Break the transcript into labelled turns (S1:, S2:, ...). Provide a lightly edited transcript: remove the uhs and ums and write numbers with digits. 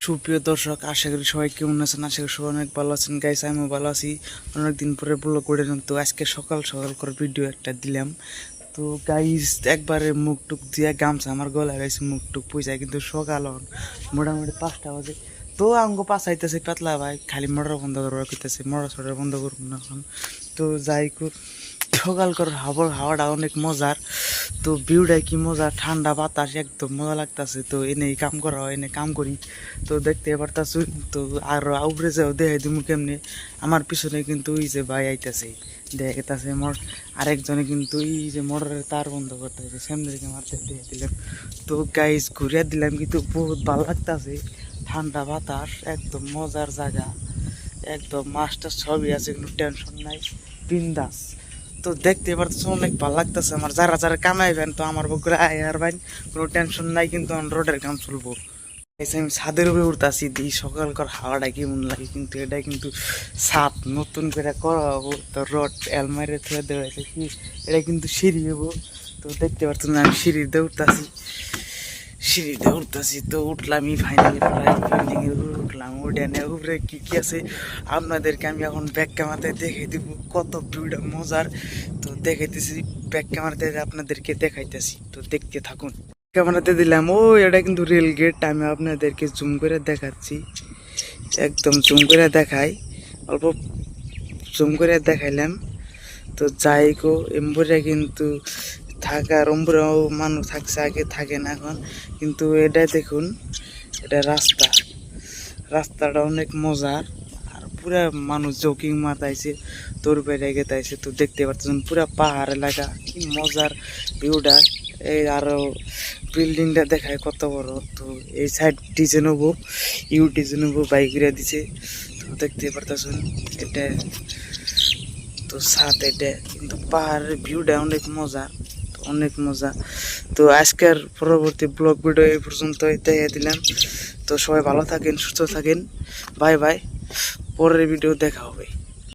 S1: সুপ্রিয় দর্শক, আশা করি সবাই কেমন আছেন। আশা করি সবাই অনেক ভালো আছেন। গাইস, আমিও ভালো আছি। অনেকদিন পরে ব্লগ করে তো আজকে সকাল সকাল করে ভিডিও একটা দিলাম। তো গাইস, একবারে মুখ টুক দিয়ে গামছা আমার গলায় গাইছে, মুখ টুক পয়সায় কিন্তু সকাল মোটামুটি 5টা বাজে। তো আঙ্গ পাশাইতেছে পাতলা ভাই, খালি মোটর বন্ধ করবার করতেছে, মোটর সোটর বন্ধ করুন না এখন। তো যাই সকালকার হাওয়াটা অনেক মজার। তো ভিউটা কি মজা, ঠান্ডা বাতাস, একদম মজা লাগতেছে। তো এনে কাম করা হয়, এনে কাম করি। তো দেখতে পারতাছি। তো আর উপরে যাও দেখাই তুমি কেমনে। আমার পিছনে কিন্তু ওই যে ভাই আইতাছে, দেখাইতেছে মোর আরেকজনে কিন্তু এই যে মোটরের তার বন্ধ করতেছে, সামনে মারতে দেখে দিলাম। তো গাইস ঘুরিয়ে দিলাম, কিন্তু বহুত ভালো লাগতেছে। ঠান্ডা বাতাস, একদম মজার জায়গা, একদম মাস্টার সবই আছে, কোনো টেনশন নাই, বিন্দাস। তো দেখতে পারতেছে অনেক ভালো লাগতেছে আমার। যারা যারা কামাইবেন তো আমার বগুড়া আয়ার বাইন, কোনো টেনশন নাই, কিন্তু আমার রোডের কাম চলবো। আমি ছাদের উপরে উঠতেছি, দিই সকালকার হাওয়াটা কেমন লাগে। কিন্তু এটা কিন্তু ছাদ নতুন করে করা হবো, তো রড এলমারে থুয়ে দেওয়া হয়েছে কি, এটা কিন্তু সিঁড়ি হবো। তো দেখতে পারতেন আমি সিঁড়িতে উঠতেছি। তো উঠলামই ফাইনালি, বিল্ডিং এর উপরে উঠলাম। উঠানের উপরে কি কি আছে আপনাদেরকে আমি এখন ব্যাক ক্যামেরাতে দেখে দিব, কত ভিউটা মজার। তো দেখাইতেছি, ব্যাক ক্যামেরাতে আপনাদেরকে দেখাইতেছি, তো দেখতে থাকুন। ক্যামেরাতে দিলাম, ও এটা কিন্তু রেল গেট। আমি আপনাদেরকে জুম করে দেখাচ্ছি, একদম জুম করে দেখাই, অল্প জুম করে দেখাইলাম। তো যাই গো, এম্বুরে কিন্তু থাকার উম্বুরেও মানুষ থাকছে, আগে থাকে না এখন। কিন্তু এটা দেখুন, এটা রাস্তাটা অনেক মজার। আর পুরা মানুষ জকিং মাতাইছে, তোর বাইরে গেতাইছে। তো দেখতে পাচ্ছেন পুরা পাহাড় এলাকা, কি মজার ভিউটা। এই আরো বিল্ডিংটা দেখায় কত বড়। তো এই সাইড ডিজে নেবো, ডিজে নেবো, বাইক দিছে। তো দেখতে পারতেছেন এটা, তো সাথ এটা কিন্তু পাহাড়ের ভিউটা অনেক মজা, অনেক মজা। তো আজকের পরবর্তী ব্লগ ভিডিও এই পর্যন্ত দেখিয়ে দিলাম। তো সবাই ভালো থাকেন, সুস্থ থাকেন, বাই বাই। পরের ভিডিও দেখা হবে।